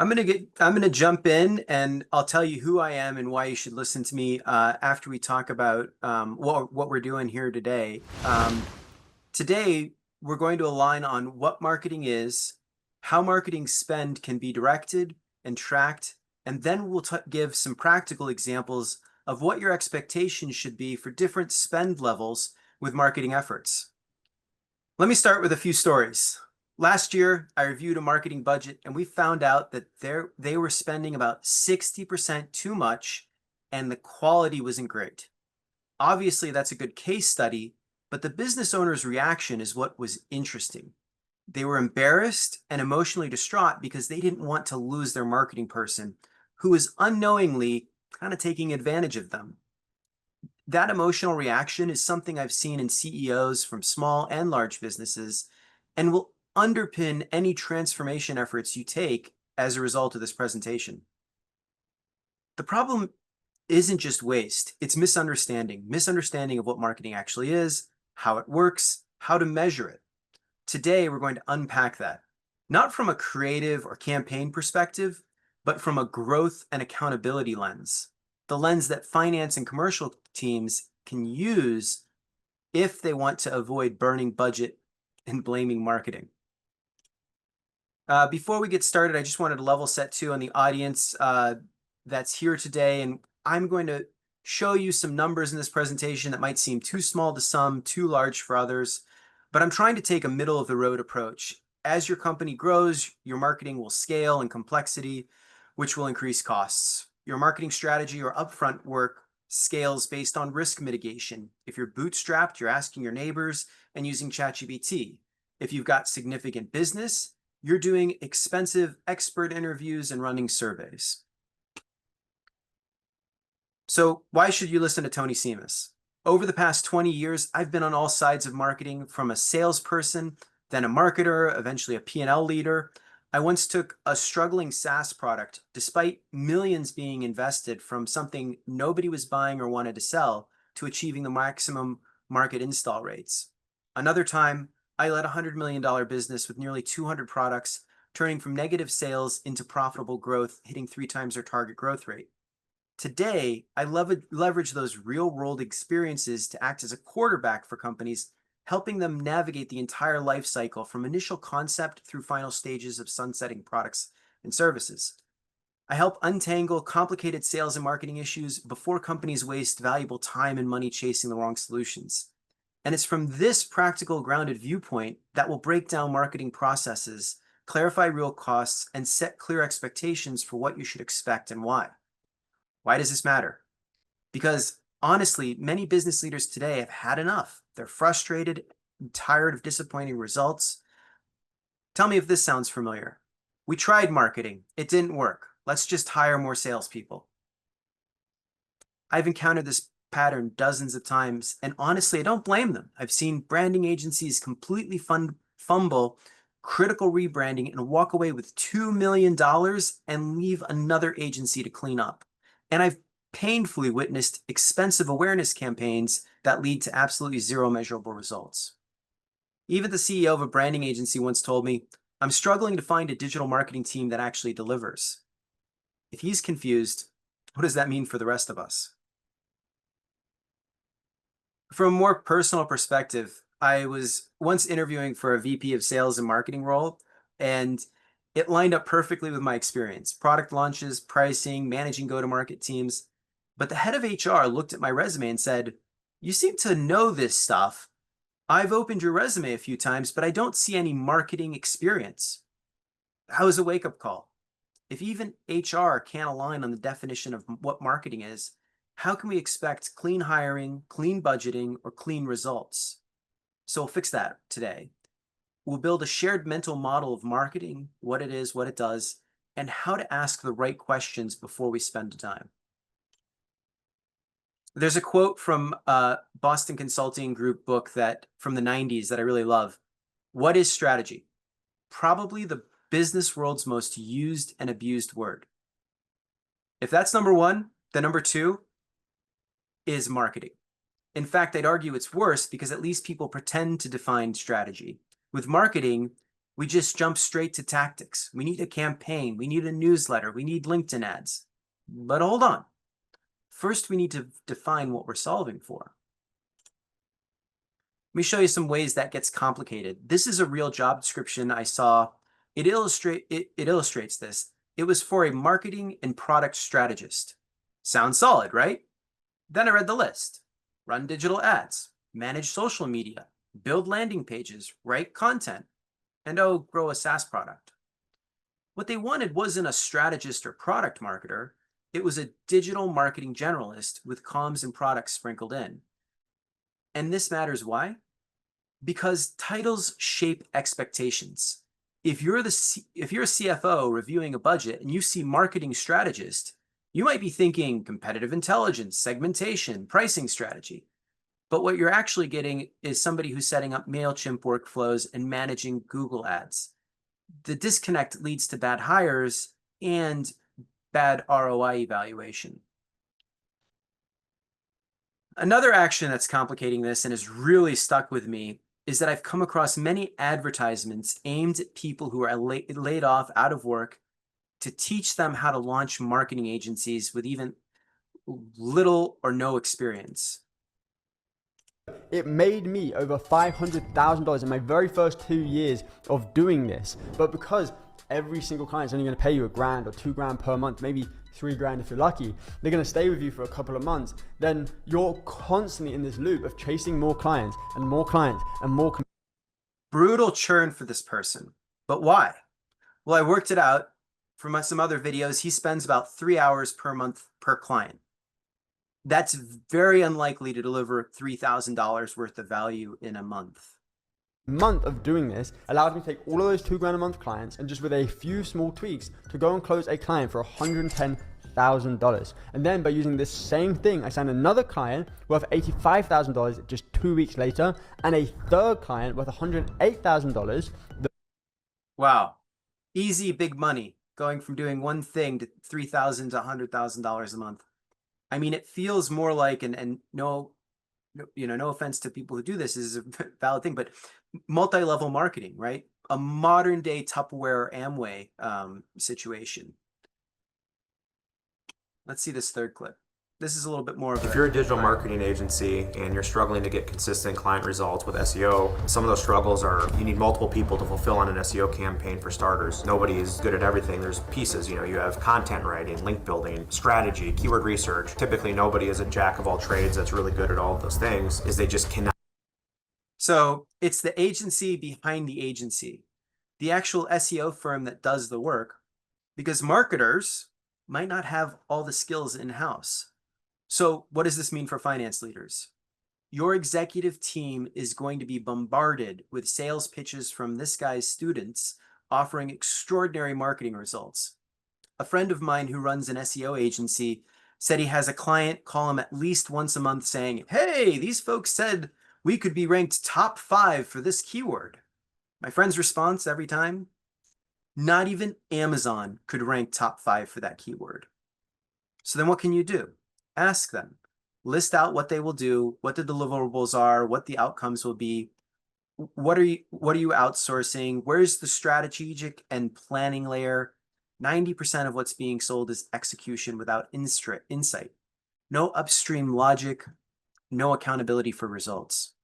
I'm gonna jump in and I'll tell you who I am and why you should listen to me after we talk about what we're doing here today. Today, we're going to align on what marketing is, how marketing spend can be directed and tracked, and then we'll give some practical examples of what your expectations should be for different spend levels with marketing efforts. Let me start with a few stories. Last year, I reviewed a marketing budget and we found out that they were spending about 60% too much and the quality wasn't great. Obviously, that's a good case study, but the business owner's reaction is what was interesting. They were embarrassed and emotionally distraught because they didn't want to lose their marketing person who was unknowingly kind of taking advantage of them. That emotional reaction is something I've seen in CEOs from small and large businesses and will underpin any transformation efforts you take as a result of this presentation. The problem isn't just waste, it's misunderstanding of what marketing actually is, how it works, how to measure it. Today, we're going to unpack that, not from a creative or campaign perspective, but from a growth and accountability lens, the lens that finance and commercial teams can use if they want to avoid burning budget and blaming marketing. Before we get started, I just wanted to level set too on the audience that's here today, and I'm going to show you some numbers in this presentation that might seem too small to some, too large for others, but I'm trying to take a middle of the road approach. As your company grows, your marketing will scale in complexity, which will increase costs. Your marketing strategy or upfront work scales based on risk mitigation. If you're bootstrapped, you're asking your neighbors and using ChatGPT. If you've got significant business, you're doing expensive expert interviews and running surveys. So why should you listen to Tony Simas? Over the past 20 years, I've been on all sides of marketing, from a salesperson, then a marketer, eventually a P&L leader. I once took a struggling SaaS product, despite millions being invested, from something nobody was buying or wanted to sell to achieving the maximum market install rates. Another time, I led a $100 million business with nearly 200 products, turning from negative sales into profitable growth, hitting 3 times our target growth rate. Today, I leverage those real-world experiences to act as a quarterback for companies, helping them navigate the entire life cycle from initial concept through final stages of sunsetting products and services. I help untangle complicated sales and marketing issues before companies waste valuable time and money chasing the wrong solutions. And it's from this practical, grounded viewpoint that will break down marketing processes, clarify real costs, and set clear expectations for what you should expect and why. Why does this matter? Because honestly, many business leaders today have had enough. They're frustrated and tired of disappointing results. Tell me if this sounds familiar. We tried marketing. It didn't work. Let's just hire more salespeople. I've encountered this pattern dozens of times, and honestly, I don't blame them. I've seen branding agencies completely fumble critical rebranding and walk away with $2 million and leave another agency to clean up. And I've painfully witnessed expensive awareness campaigns that lead to absolutely zero measurable results. Even the CEO of a branding agency once told me, "I'm struggling to find a digital marketing team that actually delivers." If he's confused, what does that mean for the rest of us? From a more personal perspective, I was once interviewing for a VP of sales and marketing role, and it lined up perfectly with my experience: product launches, pricing, managing go-to-market teams. But the head of HR looked at my resume and said, "You seem to know this stuff. I've opened your resume a few times, but I don't see any marketing experience." That was a wake-up call. If even HR can't align on the definition of what marketing is, how can we expect clean hiring, clean budgeting, or clean results? So we'll fix that today. We'll build a shared mental model of marketing, what it is, what it does, and how to ask the right questions before we spend the time. There's a quote from a Boston Consulting Group book from the 90s that I really love. What is strategy? Probably the business world's most used and abused word. If that's number one, then number two is marketing. In fact, I'd argue it's worse because at least people pretend to define strategy. With marketing, We just jump straight to tactics. We need a campaign. We need a newsletter. We need LinkedIn ads. But hold on. First, we need to define what we're solving for. Let me show you some ways that gets complicated. This is a real job description I saw. It illustrates this. It was for a marketing and product strategist. Sounds solid, right? Then I read the list. Run digital ads, manage social media, build landing pages, write content, and grow a SaaS product. What they wanted wasn't a strategist or product marketer. It was a digital marketing generalist with comms and products sprinkled in. And this matters why? Because titles shape expectations. If you're a CFO reviewing a budget and you see marketing strategist, you might be thinking competitive intelligence, segmentation, pricing strategy. But what you're actually getting is somebody who's setting up MailChimp workflows and managing Google ads. The disconnect leads to bad hires and bad ROI evaluation. Another action that's complicating this and has really stuck with me is that I've come across many advertisements aimed at people who are laid off out of work to teach them how to launch marketing agencies with even little or no experience. It made me over $500,000 in my very first 2 years of doing this. But because every single client is only going to pay you $1,000 or $2,000 per month, maybe $3,000 if you're lucky, they're going to stay with you for a couple of months, then you're constantly in this loop of chasing more clients and more clients and more. Brutal churn for this person. But why? Well, I worked it out from some other videos. He spends about 3 hours per month per client. That's very unlikely to deliver $3,000 worth of value in a month. Month of doing this allowed me to take all of those $2,000 a month clients and just with a few small tweaks to go and close a client for $110,000. And then by using this same thing, I signed another client worth $85,000 just 2 weeks later, and a third client worth $108,000. Wow. Easy, big money, going from doing one thing to $3,000 to $100,000 a month. I mean, it feels more like, and no offense to people who do this, is a valid thing, but multi-level marketing, right? A modern day Tupperware or Amway situation. Let's see this third clip. This is a little bit more of If you're a digital marketing agency and you're struggling to get consistent client results with SEO, some of those struggles are you need multiple people to fulfill on an SEO campaign for starters. Nobody is good at everything. There's pieces, you have content writing, link building, strategy, keyword research. Typically nobody is a jack of all trades that's really good at all of those things, is they just cannot. So it's the agency behind the agency, the actual SEO firm that does the work, because marketers might not have all the skills in-house. So what does this mean for finance leaders? Your executive team is going to be bombarded with sales pitches from this guy's students offering extraordinary marketing results. A friend of mine who runs an SEO agency said he has a client call him at least once a month saying, "Hey, these folks said we could be ranked top 5 for this keyword." My friend's response every time, not even Amazon could rank top 5 for that keyword. So then what can you do? Ask them, list out what they will do, what the deliverables are, what the outcomes will be. What are you outsourcing? Where's the strategic and planning layer? 90% of what's being sold is execution without insight. No upstream logic, no accountability for results.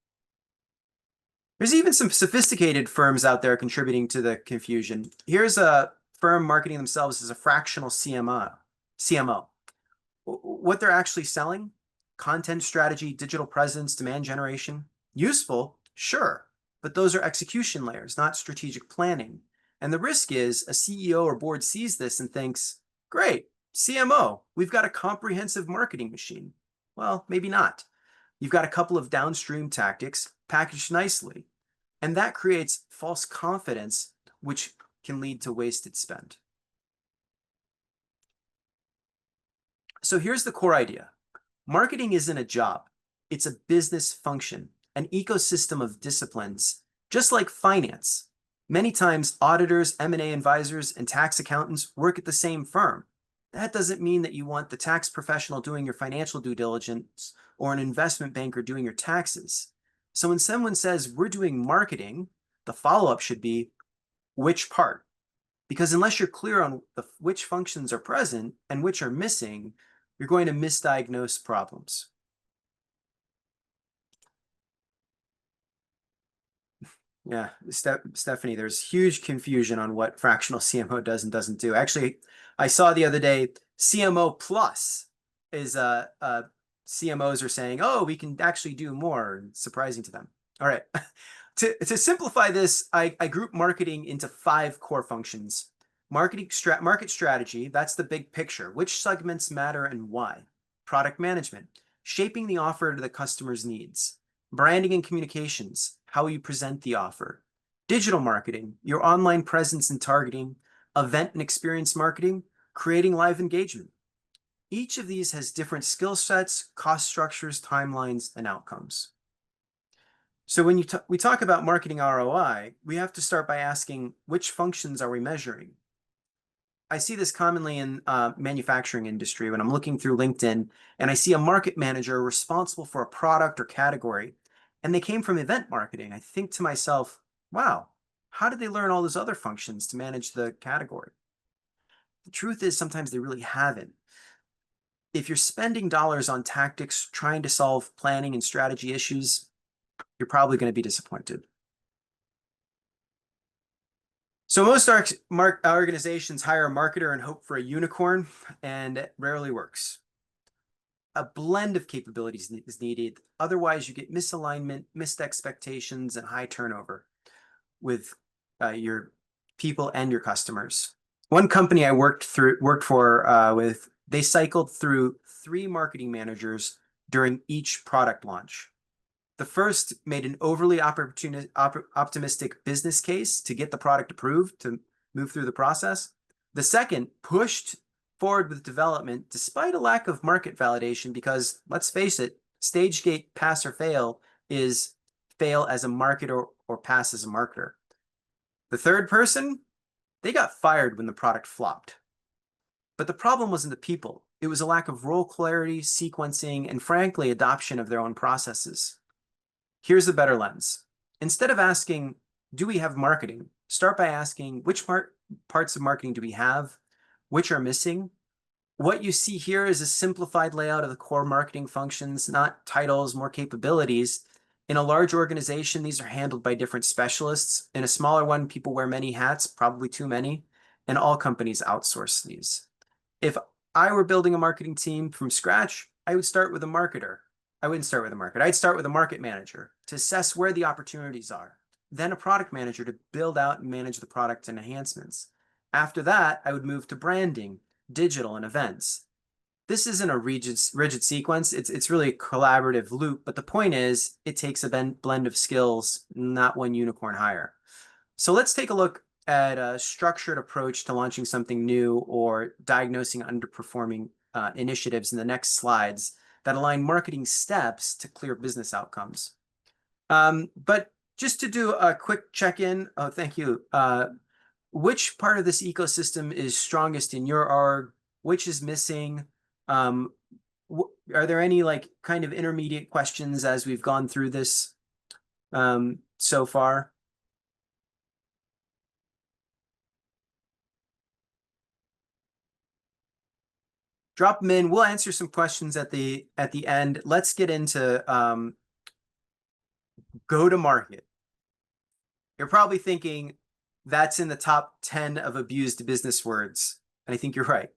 There's even some sophisticated firms out there contributing to the confusion. Here's a firm marketing themselves as a fractional CMO. What they're actually selling: content strategy, digital presence, demand generation. Useful, sure, but those are execution layers, not strategic planning. And the risk is a CEO or board sees this and thinks, great, CMO, we've got a comprehensive marketing machine. Well, maybe not. You've got a couple of downstream tactics packaged nicely, and that creates false confidence, which can lead to wasted spend. So here's the core idea. Marketing isn't a job. It's a business function, an ecosystem of disciplines, just like finance. Many times, auditors, M&A advisors, and tax accountants work at the same firm. That doesn't mean that you want the tax professional doing your financial due diligence or an investment banker doing your taxes. So when someone says, we're doing marketing, the follow-up should be, which part. Because unless you're clear on which functions are present and which are missing, you're going to misdiagnose problems. Yeah, Stephanie, there's huge confusion on what fractional CMO does and doesn't do. Actually, I saw the other day CMO plus is CMOs are saying, oh, we can actually do more. Surprising to them. All right. To simplify this, I group marketing into 5 core functions. Market strategy, that's the big picture. Which segments matter and why? Product management, shaping the offer to the customer's needs. Branding and communications, how you present the offer. Digital marketing, your online presence and targeting. Event and experience marketing, creating live engagement. Each of these has different skill sets, cost structures, timelines, and outcomes. So when we talk about marketing ROI, we have to start by asking, which functions are we measuring? I see this commonly in manufacturing industry when I'm looking through LinkedIn and I see a market manager responsible for a product or category, and they came from event marketing. I think to myself, wow, how did they learn all those other functions to manage the category? The truth is sometimes they really haven't. If you're spending dollars on tactics trying to solve planning and strategy issues, you're probably going to be disappointed. So most organizations hire a marketer and hope for a unicorn, and it rarely works. A blend of capabilities is needed. Otherwise, you get misalignment, missed expectations, and high turnover with your people and your customers. One company I worked for with, they cycled through 3 marketing managers during each product launch. The first made an overly optimistic business case to get the product approved to move through the process. The second pushed forward with development despite a lack of market validation because, let's face it, stage gate pass or fail is fail as a marketer or pass as a marketer. The third person, they got fired when the product flopped. But the problem wasn't the people. It was a lack of role clarity, sequencing, and frankly, adoption of their own processes. Here's the better lens. Instead of asking, do we have marketing? Start by asking, which parts of marketing do we have? Which are missing? What you see here is a simplified layout of the core marketing functions, not titles, more capabilities. In a large organization, these are handled by different specialists. In a smaller one, people wear many hats, probably too many, and all companies outsource these. If I were building a marketing team from scratch, I would start with a marketer. I wouldn't start with a marketer. I'd start with a market manager to assess where the opportunities are. Then a product manager to build out and manage the product and enhancements. After that, I would move to branding, digital, and events. This isn't a rigid sequence. It's really a collaborative loop. But the point is, it takes a blend of skills, not one unicorn hire. So let's take a look at a structured approach to launching something new or diagnosing underperforming initiatives in the next slides that align marketing steps to clear business outcomes. But just to do a quick check-in, oh, thank you. Which part of this ecosystem is strongest in your org? Which is missing? Are there any like kind of intermediate questions as we've gone through this so far? Drop them in. We'll answer some questions at the end. Let's get into go to market. You're probably thinking that's in the top 10 of abused business words. And I think you're right.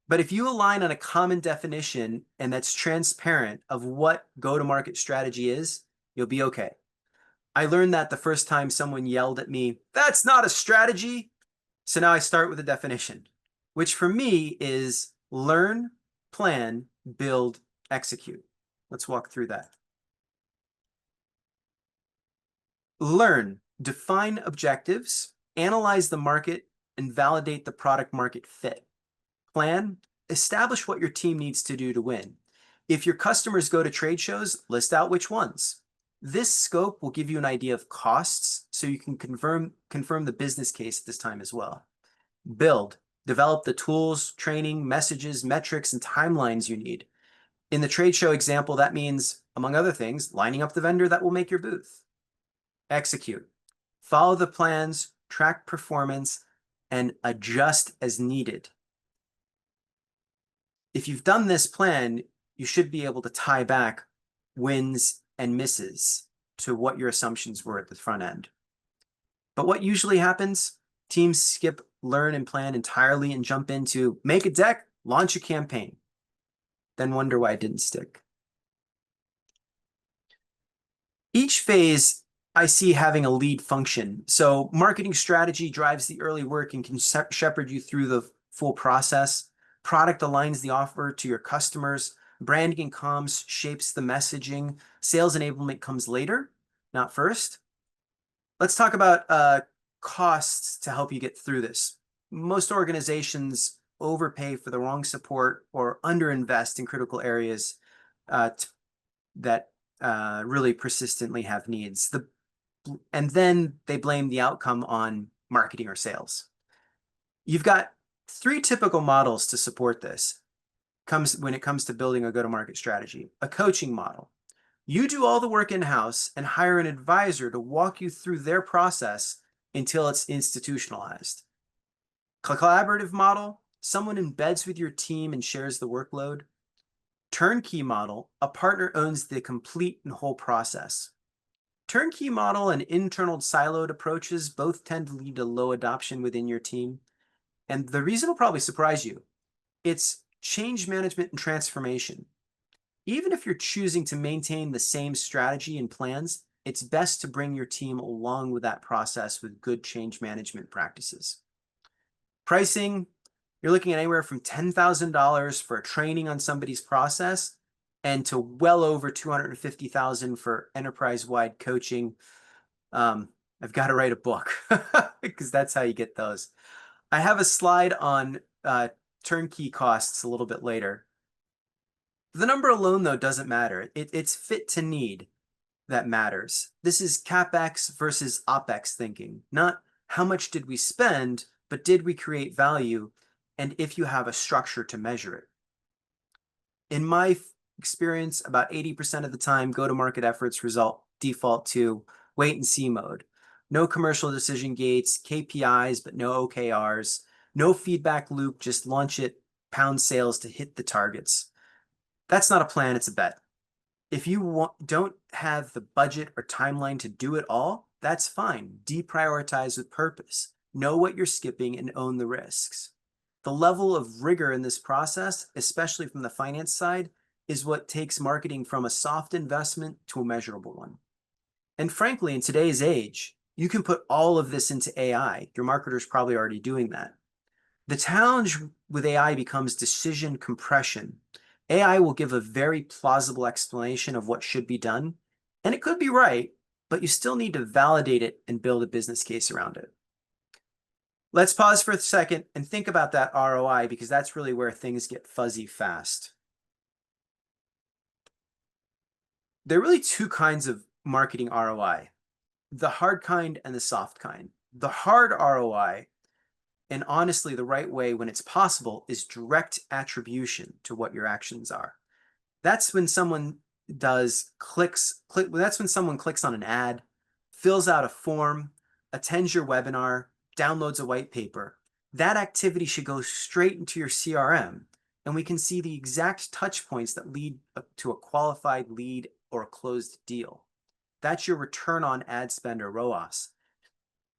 But if you align on a common definition and that's transparent of what go-to-market strategy is, you'll be okay. I learned that the first time someone yelled at me, "That's not a strategy." So now I start with a definition, which for me is learn, plan, build, execute. Let's walk through that. Learn, define objectives, analyze the market, and validate the product market fit. Plan, establish what your team needs to do to win. If your customers go to trade shows, list out which ones. This scope will give you an idea of costs so you can confirm the business case at this time as well. Build, develop the tools, training, messages, metrics, and timelines you need. In the trade show example, that means, among other things, lining up the vendor that will make your booth. Execute. Follow the plans, track performance, and adjust as needed. If you've done this plan, you should be able to tie back wins and misses to what your assumptions were at the front end. But what usually happens, teams skip learn and plan entirely and jump into make a deck, launch a campaign, then wonder why it didn't stick. Each phase I see having a lead function. So marketing strategy drives the early work and can shepherd you through the full process. Product aligns the offer to your customers. Branding and comms shapes the messaging. Sales enablement comes later, not first. Let's talk about costs to help you get through this. Most organizations overpay for the wrong support or underinvest in critical areas that really persistently have needs. And then they blame the outcome on marketing or sales. You've got three typical models to support this when it comes to building a go-to-market strategy. A coaching model. You do all the work in-house and hire an advisor to walk you through their process until it's institutionalized. Collaborative model. Someone embeds with your team and shares the workload. Turnkey model. A partner owns the complete and whole process. Turnkey model and internal siloed approaches both tend to lead to low adoption within your team. And the reason will probably surprise you. It's change management and transformation. Even if you're choosing to maintain the same strategy and plans, it's best to bring your team along with that process with good change management practices. Pricing, you're looking at anywhere from $10,000 for training on somebody's process and to well over $250,000 for enterprise-wide coaching. I've got to write a book because that's how you get those. I have a slide on turnkey costs a little bit later. The number alone, though, doesn't matter. It's fit to need that matters. This is CapEx versus OpEx thinking, not how much did we spend, but did we create value, and if you have a structure to measure it. In my experience, about 80% of the time, go-to-market efforts default to wait and see mode. No commercial decision gates, KPIs, but no OKRs, no feedback loop, just launch it, pound sales to hit the targets. That's not a plan, it's a bet. If you don't have the budget or timeline to do it all, that's fine. Deprioritize with purpose. Know what you're skipping and own the risks. The level of rigor in this process, especially from the finance side, is what takes marketing from a soft investment to a measurable one. And frankly, in today's age, you can put all of this into AI. Your marketer's probably already doing that. The challenge with AI becomes decision compression. AI will give a very plausible explanation of what should be done, and it could be right, but you still need to validate it and build a business case around it. Let's pause for a second and think about that ROI, because that's really where things get fuzzy fast. There are really two kinds of marketing ROI, the hard kind and the soft kind. The hard ROI, and honestly, the right way when it's possible, is direct attribution to what your actions are. That's when someone that's when someone clicks on an ad, fills out a form, attends your webinar, downloads a white paper. That activity should go straight into your CRM, and we can see the exact touch points that lead to a qualified lead or a closed deal. That's your return on ad spend, or ROAS.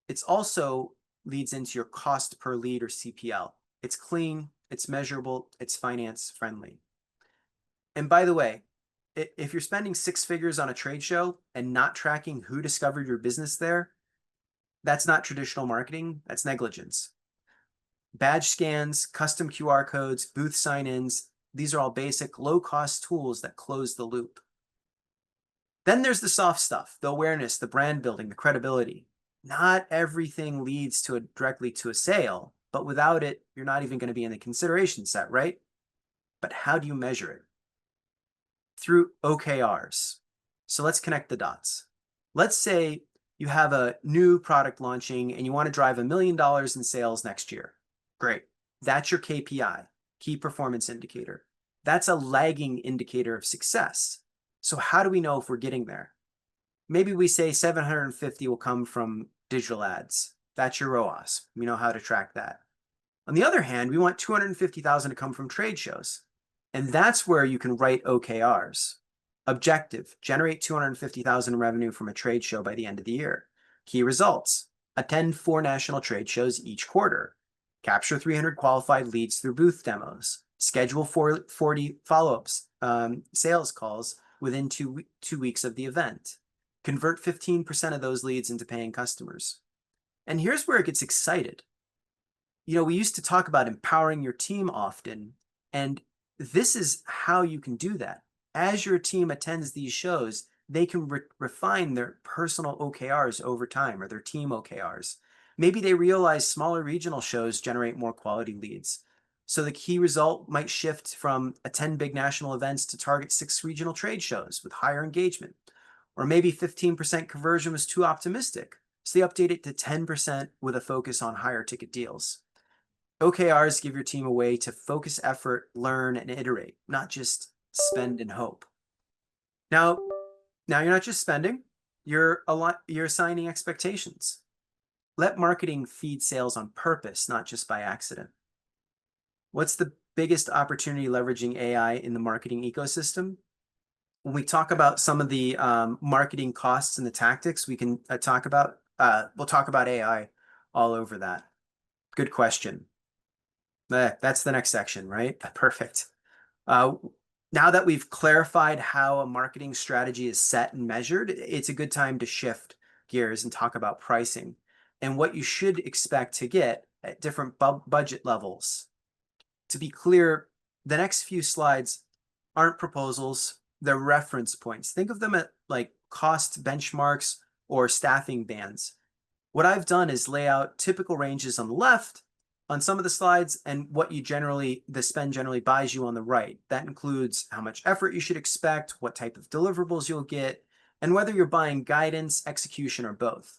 It's also leads into your cost per lead, or CPL. It's clean, it's measurable, it's finance friendly. And by the way, if you're spending 6 figures on a trade show and not tracking who discovered your business there, that's not traditional marketing, that's negligence. Badge scans, custom QR codes, booth sign-ins, these are all basic low-cost tools that close the loop. Then there's the soft stuff, the awareness, the brand building, the credibility. Not everything leads directly to a sale, but without it, you're not even going to be in the consideration set, right? But how do you measure it? Through OKRs. So let's connect the dots. Let's say you have a new product launching and you want to drive $1 million in sales next year. Great. That's your KPI, key performance indicator. That's a lagging indicator of success. So how do we know if we're getting there? Maybe we say 750 will come from digital ads. That's your ROAS. We know how to track that. On the other hand, we want 250,000 to come from trade shows. And that's where you can write OKRs. Objective, generate 250,000 revenue from a trade show by the end of the year. Key results, attend 4 national trade shows each quarter. Capture 300 qualified leads through booth demos. Schedule 40 follow-ups, sales calls within 2 weeks of the event. Convert 15% of those leads into paying customers. And here's where it gets excited. We used to talk about empowering your team often, and this is how you can do that. As your team attends these shows, they can refine their personal OKRs over time, or their team OKRs. Maybe they realize smaller regional shows generate more quality leads. So the key result might shift from attend big national events to target 6 regional trade shows with higher engagement. Or maybe 15% conversion was too optimistic, so they update it to 10% with a focus on higher ticket deals. OKRs give your team a way to focus effort, learn, and iterate, not just spend and hope. Now you're not just spending, you're assigning expectations. Let marketing feed sales on purpose, not just by accident. What's the biggest opportunity leveraging AI in the marketing ecosystem? When we talk about some of the marketing costs and the tactics, we can we'll talk about AI all over that. Good question. That's the next section, right? Perfect. Now that we've clarified how a marketing strategy is set and measured, it's a good time to shift gears and talk about pricing and what you should expect to get at different budget levels. To be clear, the next few slides aren't proposals, they're reference points. Think of them at like cost benchmarks or staffing bands. What I've done is lay out typical ranges on the left on some of the slides and what the spend generally buys you on the right. That includes how much effort you should expect, what type of deliverables you'll get, and whether you're buying guidance, execution, or both.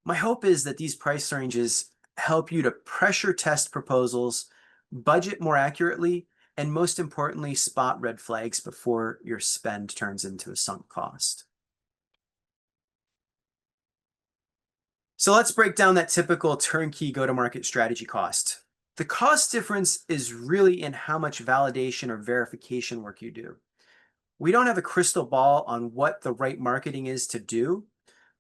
My hope is that these price ranges help you to pressure test proposals, budget more accurately, and most importantly, spot red flags before your spend turns into a sunk cost. So let's break down that typical turnkey go-to-market strategy cost. The cost difference is really in how much validation or verification work you do. We don't have a crystal ball on what the right marketing is to do,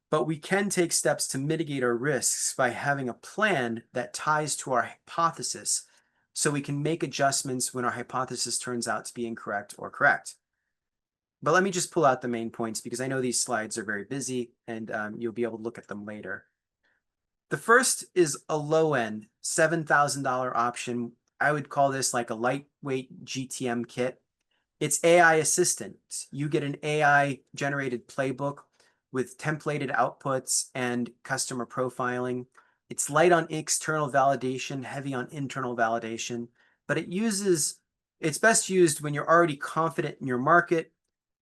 but we can take steps to mitigate our risks by having a plan that ties to our hypothesis so we can make adjustments when our hypothesis turns out to be incorrect or correct. But let me just pull out the main points because I know these slides are very busy and you'll be able to look at them later. The first is a low-end $7,000 option. I would call this like a lightweight GTM kit. It's AI assistant. You get an AI-generated playbook with templated outputs and customer profiling. It's light on external validation, heavy on internal validation, but it's best used when you're already confident in your market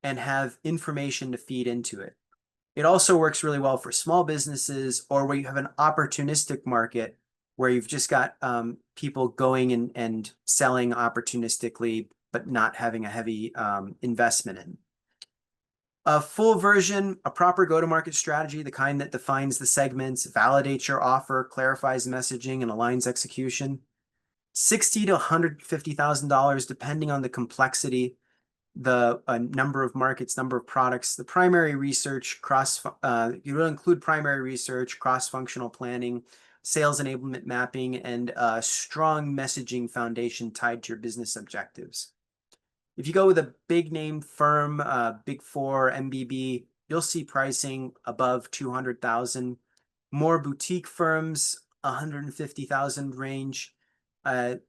and have information to feed into it. It also works really well for small businesses or where you have an opportunistic market where you've just got people going and selling opportunistically, but not having a heavy investment in. A full version, a proper go-to-market strategy, the kind that defines the segments, validates your offer, clarifies messaging, and aligns execution. $60,000 to $150,000, depending on the complexity, the number of markets, number of products. The primary research, you will include primary research, cross-functional planning, sales enablement mapping, and a strong messaging foundation tied to your business objectives. If you go with a big name firm, Big Four, MBB, you'll see pricing above 200,000. More boutique firms, 150,000 range. The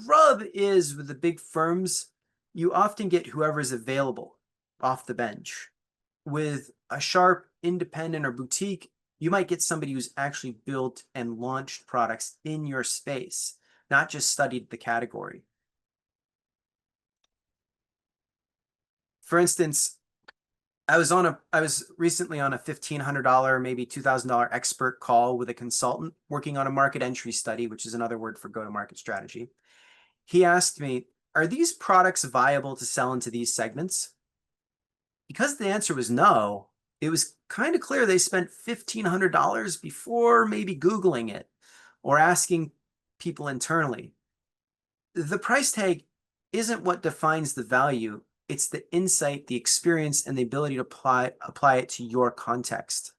rub is with the big firms, you often get whoever's available off the bench. With a sharp independent or boutique, you might get somebody who's actually built and launched products in your space, not just studied the category. For instance, I was recently on a $1,500, maybe $2,000 expert call with a consultant working on a market entry study, which is another word for go-to-market strategy. He asked me, are these products viable to sell into these segments? Because the answer was no, it was kind of clear they spent $1,500 before maybe Googling it or asking people internally. The price tag isn't what defines the value. It's the insight, the experience, and the ability to apply it to your context.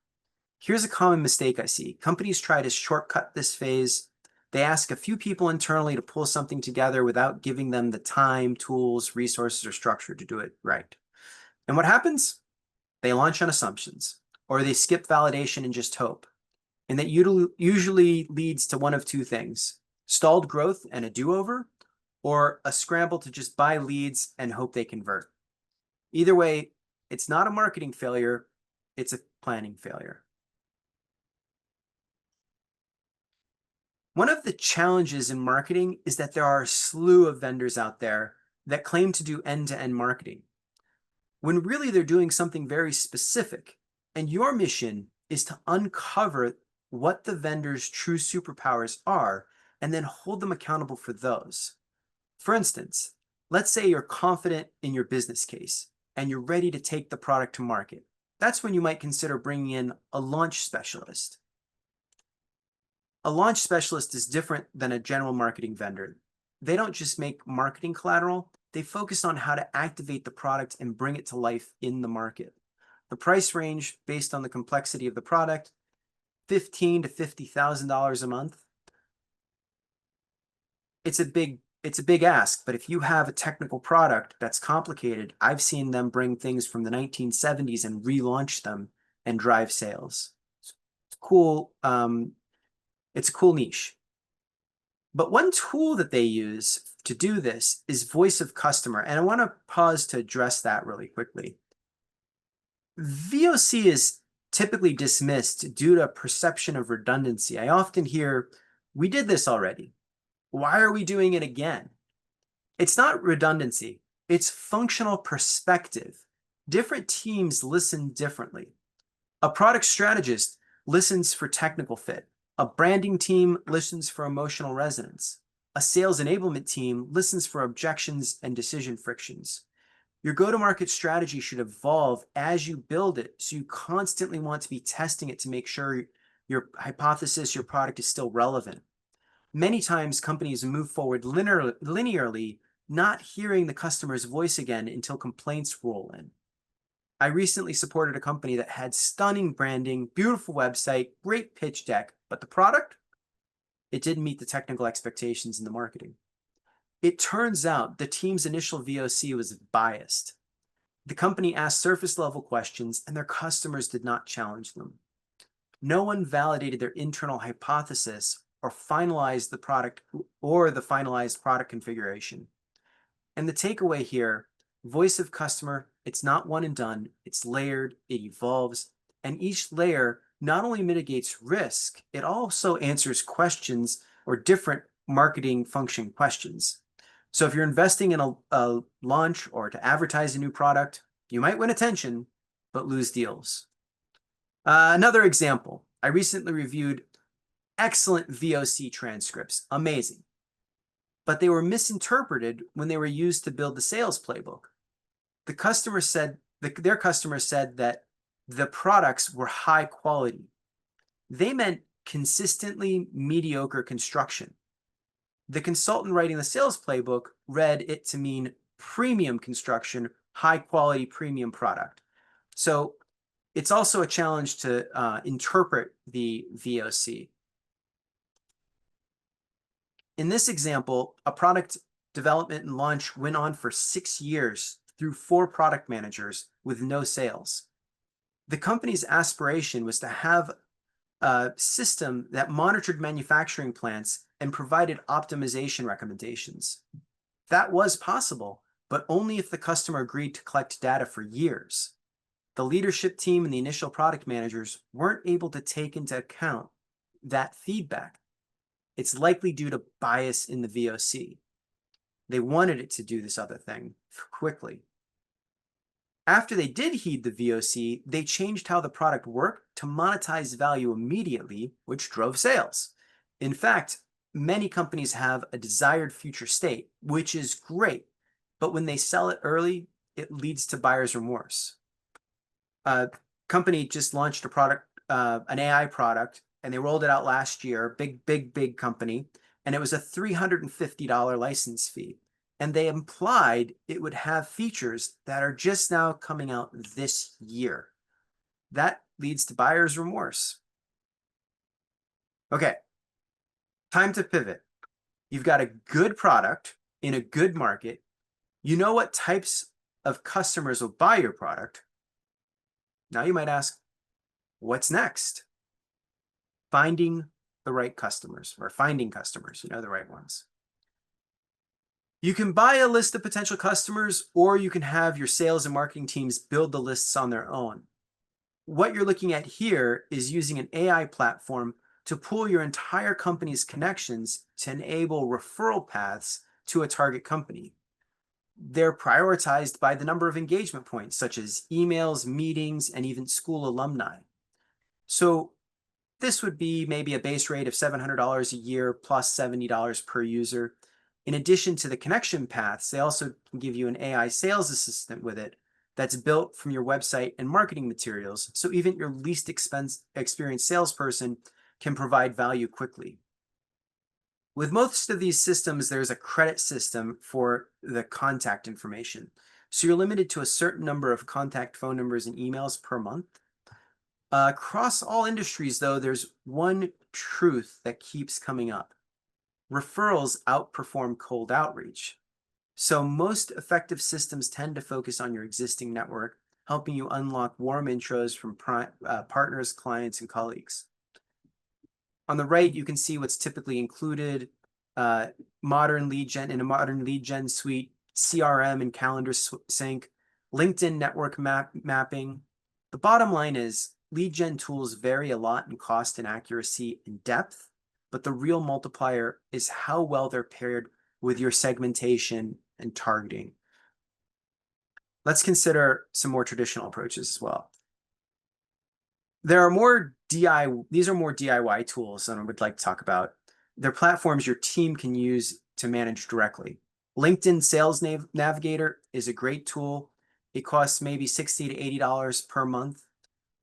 Here's a common mistake I see. Companies try to shortcut this phase. They ask a few people internally to pull something together without giving them the time, tools, resources, or structure to do it right. And what happens? They launch on assumptions, or they skip validation and just hope. And that usually leads to one of two things: stalled growth and a do-over, or a scramble to just buy leads and hope they convert. Either way, it's not a marketing failure, it's a planning failure. One of the challenges in marketing is that there are a slew of vendors out there that claim to do end-to-end marketing, when really they're doing something very specific. And your mission is to uncover what the vendor's true superpowers are and then hold them accountable for those. For instance, let's say you're confident in your business case and you're ready to take the product to market. That's when you might consider bringing in a launch specialist. A launch specialist is different than a general marketing vendor. They don't just make marketing collateral, they focus on how to activate the product and bring it to life in the market. The price range, based on the complexity of the product, $15,000 to $50,000 a month. It's a big ask, but if you have a technical product that's complicated, I've seen them bring things from the 1970s and relaunch them and drive sales. It's cool. It's a cool niche. But one tool that they use to do this is voice of customer. And I want to pause to address that really quickly. VOC is typically dismissed due to a perception of redundancy. I often hear, "We did this already. Why are we doing it again?" It's not redundancy. It's functional perspective. Different teams listen differently. A product strategist listens for technical fit. A branding team listens for emotional resonance. A sales enablement team listens for objections and decision frictions. Your go-to-market strategy should evolve as you build it, so you constantly want to be testing it to make sure your hypothesis, your product is still relevant. Many times companies move forward linearly, not hearing the customer's voice again until complaints roll in. I recently supported a company that had stunning branding, beautiful website, great pitch deck, but the product, it didn't meet the technical expectations in the marketing. It turns out the team's initial VOC was biased. The company asked surface level questions and their customers did not challenge them. No one validated their internal hypothesis or finalized the product or the finalized product configuration. And the takeaway here, voice of customer, it's not one and done, it's layered, it evolves, and each layer not only mitigates risk, it also answers questions or different marketing function questions. So if you're investing in a launch or to advertise a new product, you might win attention, but lose deals. Another example, I recently reviewed excellent VOC transcripts, amazing, but they were misinterpreted when they were used to build the sales playbook. Their customer said that the products were high quality. They meant consistently mediocre construction. The consultant writing the sales playbook read it to mean premium construction, high quality premium product. So it's also a challenge to interpret the VOC. In this example, a product development and launch went on for 6 years through 4 product managers with no sales. The company's aspiration was to have a system that monitored manufacturing plants and provided optimization recommendations. That was possible, but only if the customer agreed to collect data for years. The leadership team and the initial product managers weren't able to take into account that feedback. It's likely due to bias in the VOC. They wanted it to do this other thing quickly. After they did heed the VOC, they changed how the product worked to monetize value immediately, which drove sales. In fact, many companies have a desired future state, which is great, but when they sell it early, it leads to buyer's remorse. company just launched a product, an AI product, and they rolled it out last year. Big company, and it was a $350 license fee. And they implied it would have features that are just now coming out this year. That leads to buyer's remorse. Okay, time to pivot. You've got a good product in a good market. You know what types of customers will buy your product. Now you might ask, what's next? Finding the right customers, or finding customers, the right ones. You can buy a list of potential customers, or you can have your sales and marketing teams build the lists on their own. What you're looking at here is using an AI platform to pool your entire company's connections to enable referral paths to a target company. They're prioritized by the number of engagement points, such as emails, meetings, and even school alumni. So this would be maybe a base rate of $700 a year plus $70 per user. In addition to the connection paths, they also give you an AI sales assistant with it that's built from your website and marketing materials. So even your least experienced salesperson can provide value quickly. With most of these systems, there's a credit system for the contact information. So you're limited to a certain number of contact phone numbers and emails per month. Across all industries, though, there's one truth that keeps coming up. Referrals outperform cold outreach. So most effective systems tend to focus on your existing network, helping you unlock warm intros from partners, clients, and colleagues. On the right, you can see what's typically included, modern lead gen suite, CRM and calendar sync, LinkedIn network mapping. The bottom line is lead gen tools vary a lot in cost and accuracy and depth, but the real multiplier is how well they're paired with your segmentation and targeting. Let's consider some more traditional approaches as well. These are more DIY tools that I would like to talk about. They're platforms your team can use to manage directly. LinkedIn Sales Navigator is a great tool. It costs maybe $60 to $80 per month.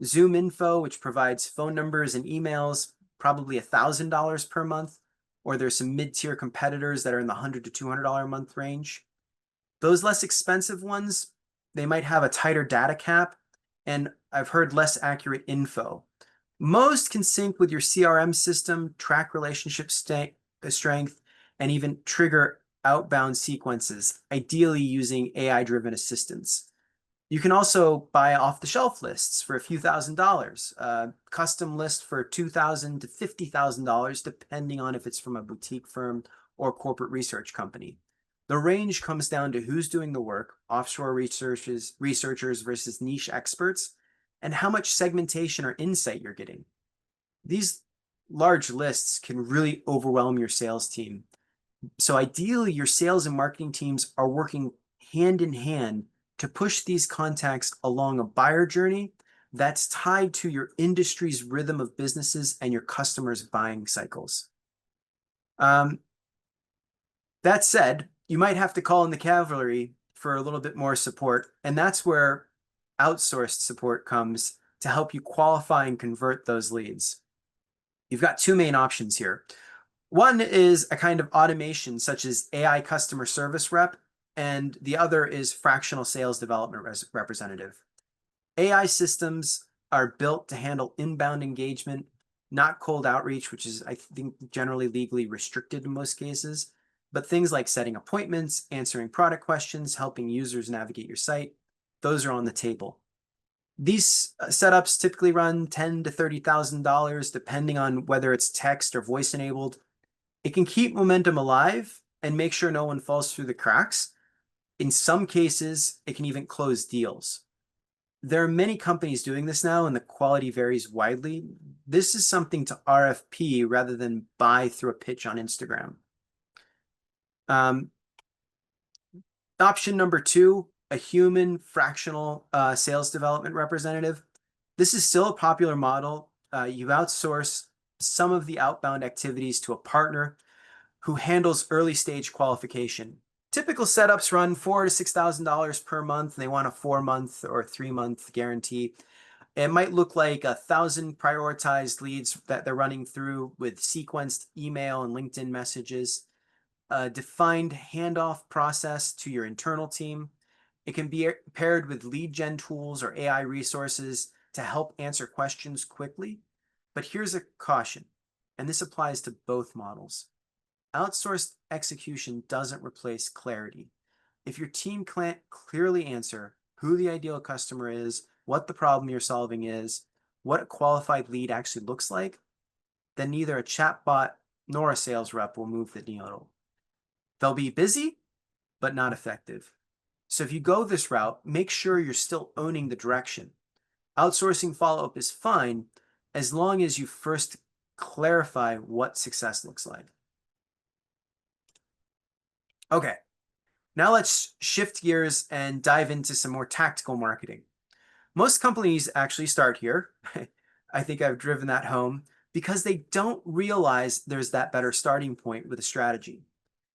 Zoom Info, which provides phone numbers and emails, probably $1,000 per month. Or there's some mid-tier competitors that are in the $100 to $200 a month range. Those less expensive ones, they might have a tighter data cap, and I've heard less accurate info. Most can sync with your CRM system, track relationship strength, and even trigger outbound sequences, ideally using AI-driven assistance. You can also buy off-the-shelf lists for a few $1,000s, custom list for $2,000 to $50,000, depending on if it's from a boutique firm or corporate research company. The range comes down to who's doing the work, offshore researchers versus niche experts, and how much segmentation or insight you're getting. These large lists can really overwhelm your sales team. So ideally, your sales and marketing teams are working hand in hand to push these contacts along a buyer journey that's tied to your industry's rhythm of businesses and your customers' buying cycles. That said, you might have to call in the cavalry for a little bit more support, and that's where outsourced support comes to help you qualify and convert those leads. You've got two main options here. One is a kind of automation, such as AI customer service rep, and the other is fractional sales development representative. AI systems are built to handle inbound engagement, not cold outreach, which is, I think, generally legally restricted in most cases, but things like setting appointments, answering product questions, helping users navigate your site, those are on the table. These setups typically run $10,000 to $30,000, depending on whether it's text or voice enabled. It can keep momentum alive and make sure no one falls through the cracks. In some cases, it can even close deals. There are many companies doing this now, and the quality varies widely. This is something to RFP rather than buy through a pitch on Instagram. Option number two, a human fractional sales development representative. This is still a popular model. You outsource some of the outbound activities to a partner who handles early stage qualification. Typical setups run $4,000 to $6,000 per month. They want a 4-month or 3-month guarantee. It might look like 1,000 prioritized leads that they're running through with sequenced email and LinkedIn messages, a defined handoff process to your internal team. It can be paired with lead gen tools or AI resources to help answer questions quickly. But here's a caution, and this applies to both models. Outsourced execution doesn't replace clarity. If your team can't clearly answer who the ideal customer is, what the problem you're solving is, what a qualified lead actually looks like, then neither a chatbot nor a sales rep will move the needle. They'll be busy, but not effective. So if you go this route, make sure you're still owning the direction. Outsourcing follow-up is fine as long as you first clarify what success looks like. Okay, now let's shift gears and dive into some more tactical marketing. Most companies actually start here. I think I've driven that home because they don't realize there's that better starting point with a strategy.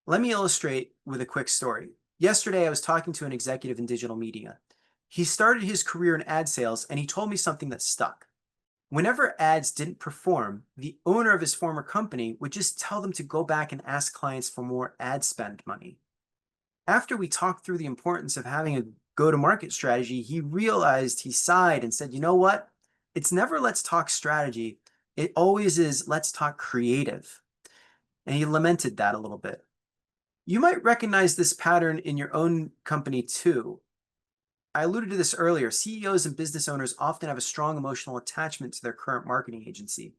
Let me illustrate with a quick story. Yesterday, I was talking to an executive in digital media. He started his career in ad sales, and he told me something that stuck. Whenever ads didn't perform, the owner of his former company would just tell them to go back and ask clients for more ad spend money. After we talked through the importance of having a go-to-market strategy, he realized, he sighed and said, you know what? It's never let's talk strategy. It always is let's talk creative. And he lamented that a little bit. You might recognize this pattern in your own company too. I alluded to this earlier. CEOs and business owners often have a strong emotional attachment to their current marketing agency.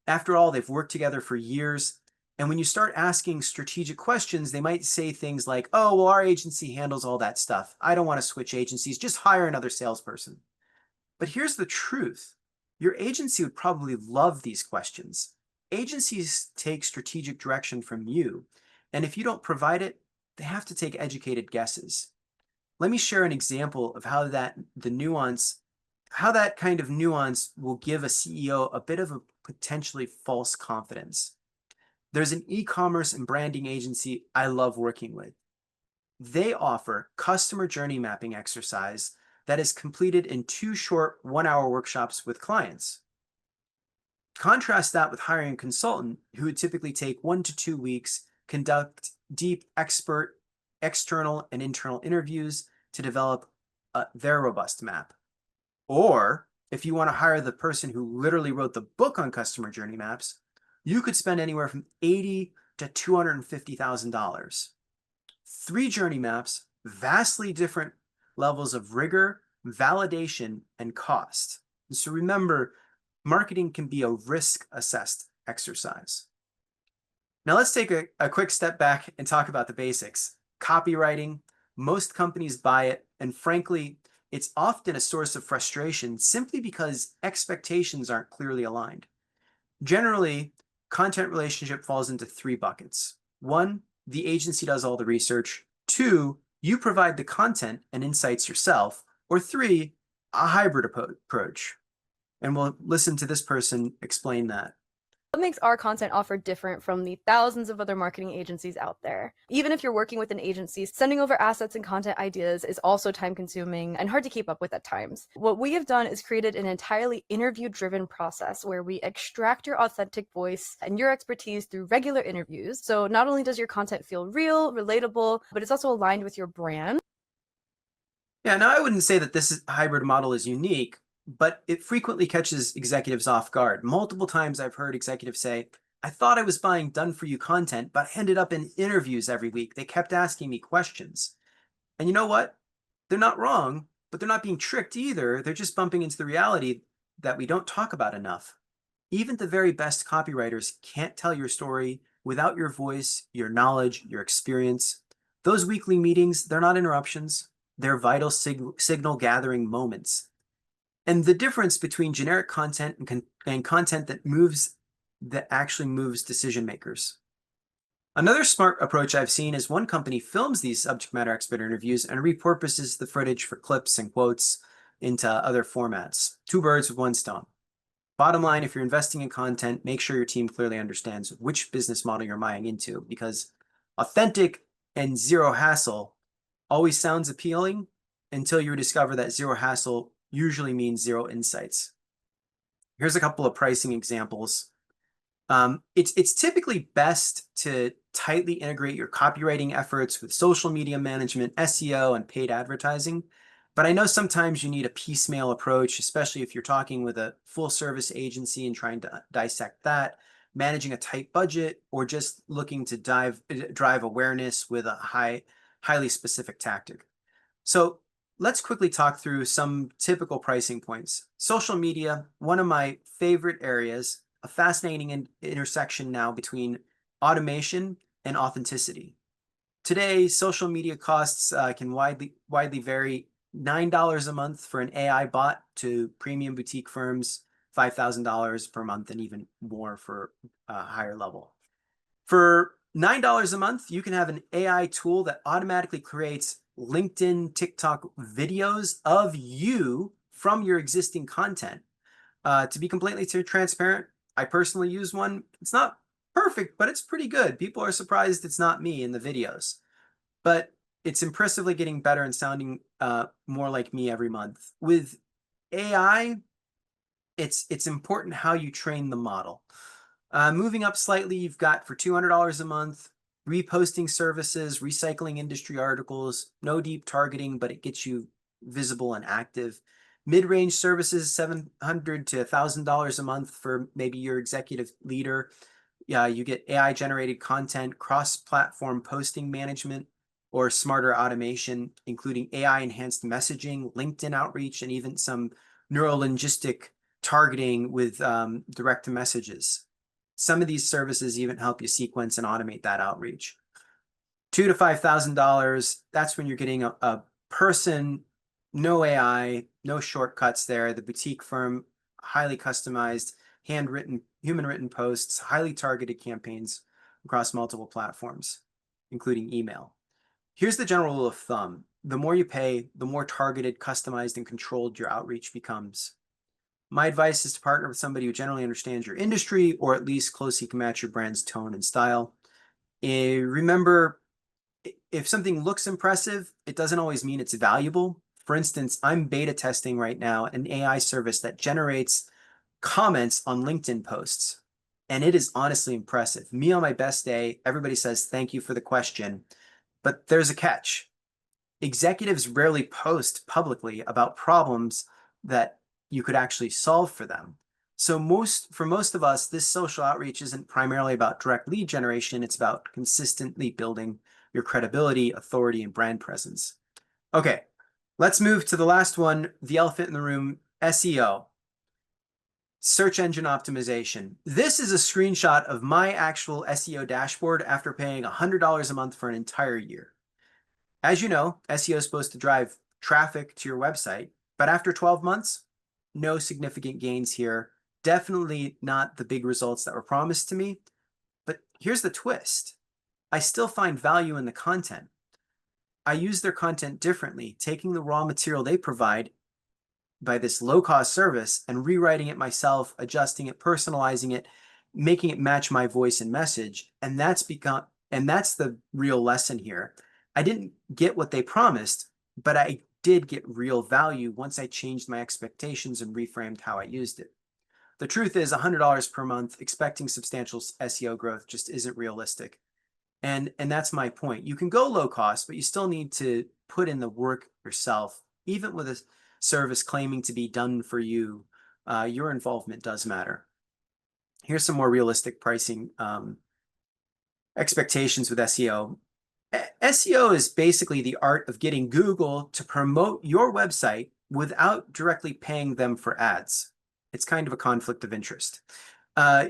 After all, they've worked together for years. And when you start asking strategic questions, they might say things like, oh, well, our agency handles all that stuff. I don't want to switch agencies. Just hire another salesperson. But here's the truth. Your agency would probably love these questions. Agencies take strategic direction from you. And if you don't provide it, they have to take educated guesses. Let me share an example of how that kind of nuance will give a CEO a bit of a potentially false confidence. There's an e-commerce and branding agency I love working with. They offer customer journey mapping exercise that is completed in 2 short 1-hour workshops with clients. Contrast that with hiring a consultant who would typically take 1 to 2 weeks, conduct deep expert external and internal interviews to develop their robust map. Or if you want to hire the person who literally wrote the book on customer journey maps, you could spend anywhere from $80,000 to $250,000. 3 journey maps, vastly different levels of rigor, validation, and cost. And so remember, marketing can be a risk-assessed exercise. Now let's take a quick step back and talk about the basics. Copywriting, most companies buy it, and frankly, it's often a source of frustration simply because expectations aren't clearly aligned. Generally, content relationship falls into 3 buckets. 1, the agency does all the research. 2, you provide the content and insights yourself. Or 3, a hybrid approach. And we'll listen to this person explain that. What makes our content offer different from the thousands of other marketing agencies out there? Even if you're working with an agency, sending over assets and content ideas is also time consuming and hard to keep up with at times. What we have done is created an entirely interview-driven process where we extract your authentic voice and your expertise through regular interviews. So not only does your content feel real, relatable, but it's also aligned with your brand. Yeah, now I wouldn't say that this hybrid model is unique, but it frequently catches executives off guard. Multiple times I've heard executives say, I thought I was buying done-for-you content, but I ended up in interviews every week. They kept asking me questions. And you know what? They're not wrong, but they're not being tricked either. They're just bumping into the reality that we don't talk about enough. Even the very best copywriters can't tell your story without your voice, your knowledge, your experience. Those weekly meetings, they're not interruptions. They're vital signal gathering moments. And the difference between generic content and content that actually moves decision makers. Another smart approach I've seen is one company films these subject matter expert interviews and repurposes the footage for clips and quotes into other formats. 2 birds with 1 stone. Bottom line, if you're investing in content, make sure your team clearly understands which business model you're buying into, because authentic and zero hassle always sounds appealing until you discover that zero hassle usually means zero insights. Here's a couple of pricing examples. It's typically best to tightly integrate your copywriting efforts with social media management, SEO, and paid advertising. But I know sometimes you need a piecemeal approach, especially if you're talking with a full service agency and trying to dissect that, managing a tight budget, or just looking to drive awareness with a highly specific tactic. So let's quickly talk through some typical pricing points. Social media, one of my favorite areas, a fascinating intersection now between automation and authenticity. Today, social media costs can widely vary. $9 a month for an AI bot to premium boutique firms, $5,000 per month, and even more for a higher level. For $9 a month, you can have an AI tool that automatically creates LinkedIn, TikTok videos of you from your existing content. To be completely transparent, I personally use one. It's not perfect, but it's pretty good. People are surprised it's not me in the videos, but it's impressively getting better and sounding more like me every month. With AI, it's important how you train the model. Moving up slightly, you've got for $200 a month, reposting services, recycling industry articles, no deep targeting, but it gets you visible and active. Mid-range services, $700 to $1,000 a month for maybe your executive leader. Yeah, you get AI generated content, cross-platform posting management, or smarter automation, including AI enhanced messaging, LinkedIn outreach, and even some neurolinguistic targeting with direct to messages. Some of these services even help you sequence and automate that outreach. $2,000 to $5,000, that's when you're getting a person, no AI, no shortcuts there. The boutique firm, highly customized, handwritten, human-written posts, highly targeted campaigns across multiple platforms, including email. Here's the general rule of thumb. The more you pay, the more targeted, customized, and controlled your outreach becomes. My advice is to partner with somebody who generally understands your industry, or at least closely can match your brand's tone and style. Remember, if something looks impressive, it doesn't always mean it's valuable. For instance, I'm beta testing right now an AI service that generates comments on LinkedIn posts, and it is honestly impressive. Me on my best day, everybody says, "Thank you for the question." But there's a catch. Executives rarely post publicly about problems that you could actually solve for them. So for most of us, this social outreach isn't primarily about direct lead generation. It's about consistently building your credibility, authority, and brand presence. Okay, let's move to the last one, the elephant in the room, SEO. Search engine optimization. This is a screenshot of my actual SEO dashboard after paying $100 a month for an entire year. As you know, SEO is supposed to drive traffic to your website, but after 12 months, no significant gains here. Definitely not the big results that were promised to me. But here's the twist. I still find value in the content. I use their content differently, taking the raw material they provide by this low-cost service and rewriting it myself, adjusting it, personalizing it, making it match my voice and message. And that's the real lesson here. I didn't get what they promised, but I did get real value once I changed my expectations and reframed how I used it. The truth is $100 per month, expecting substantial SEO growth just isn't realistic. And that's my point. You can go low cost, but you still need to put in the work yourself. Even with a service claiming to be done for you, your involvement does matter. Here's some more realistic pricing expectations with SEO. SEO is basically the art of getting Google to promote your website without directly paying them for ads. It's kind of a conflict of interest.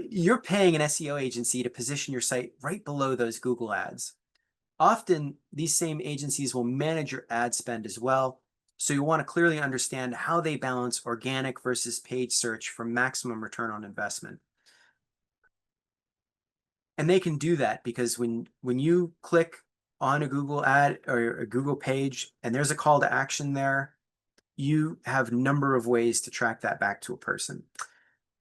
You're paying an SEO agency to position your site right below those Google ads. Often, these same agencies will manage your ad spend as well, so you want to clearly understand how they balance organic versus paid search for maximum return on investment. And they can do that because when you click on a Google ad or a Google page and there's a call to action there, you have a number of ways to track that back to a person.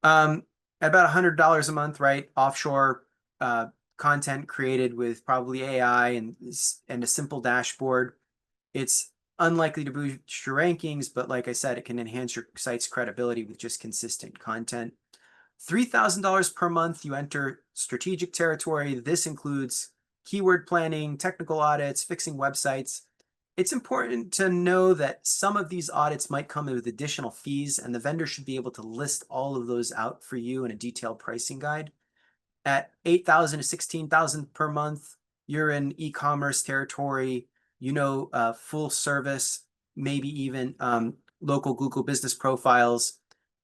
At about $100 a month, right? Offshore content created with probably AI and a simple dashboard. It's unlikely to boost your rankings, but like I said, it can enhance your site's credibility with just consistent content. $3,000 per month, you enter strategic territory. This includes keyword planning, technical audits, fixing websites. It's important to know that some of these audits might come with additional fees, and the vendor should be able to list all of those out for you in a detailed pricing guide. At $8,000 to $16,000 per month, you're in e-commerce territory, full service, maybe even local Google business profiles.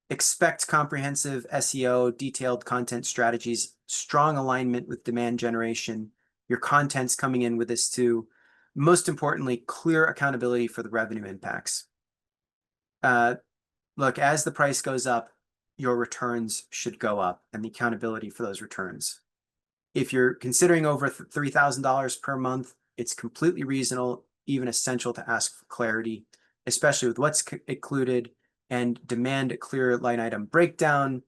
Expect comprehensive SEO, detailed content strategies, strong alignment with demand generation. Your content's coming in with this too. Most importantly, clear accountability for the revenue impacts. Look, as the price goes up, your returns should go up and the accountability for those returns. If you're considering over $3,000 per month, it's completely reasonable, even essential to ask for clarity, especially with what's included, and demand a clear line item breakdown.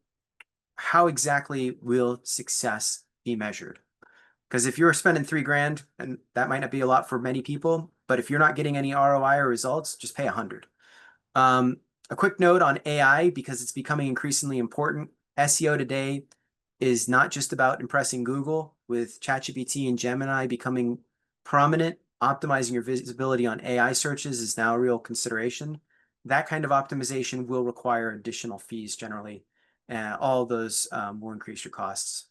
How exactly will success be measured? Because if you're spending $3,000, and that might not be a lot for many people, but if you're not getting any ROI or results, just pay $100. A quick note on AI, because it's becoming increasingly important. SEO today is not just about impressing Google. With ChatGPT and Gemini becoming prominent, optimizing your visibility on AI searches is now a real consideration. That kind of optimization will require additional fees generally. All of those will increase your costs.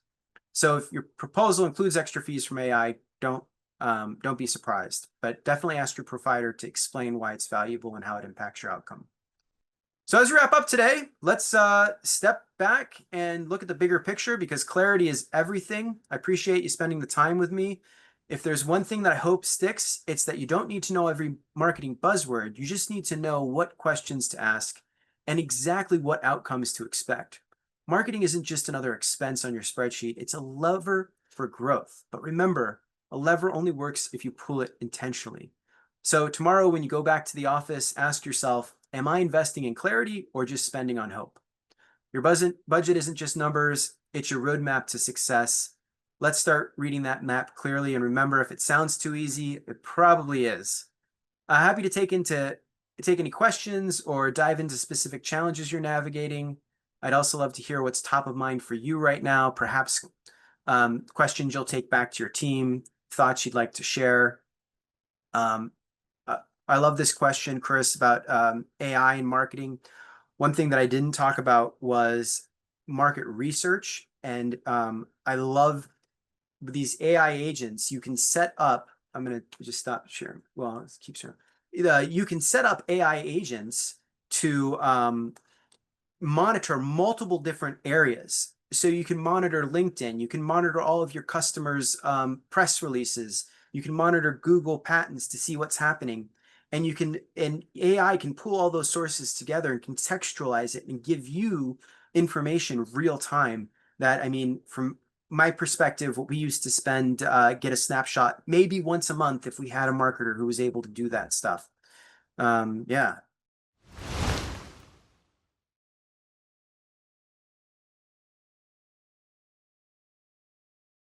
So if your proposal includes extra fees from AI, don't be surprised, but definitely ask your provider to explain why it's valuable and how it impacts your outcome. So as we wrap up today, let's step back and look at the bigger picture, because clarity is everything. I appreciate you spending the time with me. If there's one thing that I hope sticks, it's that you don't need to know every marketing buzzword. You just need to know what questions to ask and exactly what outcomes to expect. Marketing isn't just another expense on your spreadsheet. It's a lever for growth. But remember, a lever only works if you pull it intentionally. So tomorrow, when you go back to the office, ask yourself, am I investing in clarity or just spending on hope? Your budget isn't just numbers, it's your roadmap to success. Let's start reading that map clearly. And remember, if it sounds too easy, it probably is. Happy to take any questions or dive into specific challenges you're navigating. I'd also love to hear what's top of mind for you right now, perhaps questions you'll take back to your team, thoughts you'd like to share. I love this question, Chris, about AI and marketing. One thing that I didn't talk about was market research. And I love these AI agents. You can set up, I'm going to just stop sharing. Well, let's keep sharing. You can set up AI agents to monitor multiple different areas. So you can monitor LinkedIn, you can monitor all of your customers' press releases, you can monitor Google patents to see what's happening. And AI can pull all those sources together and contextualize it and give you information real time that, I mean, from my perspective, what we used to spend, get a snapshot maybe once a month if we had a marketer who was able to do that stuff. Yeah,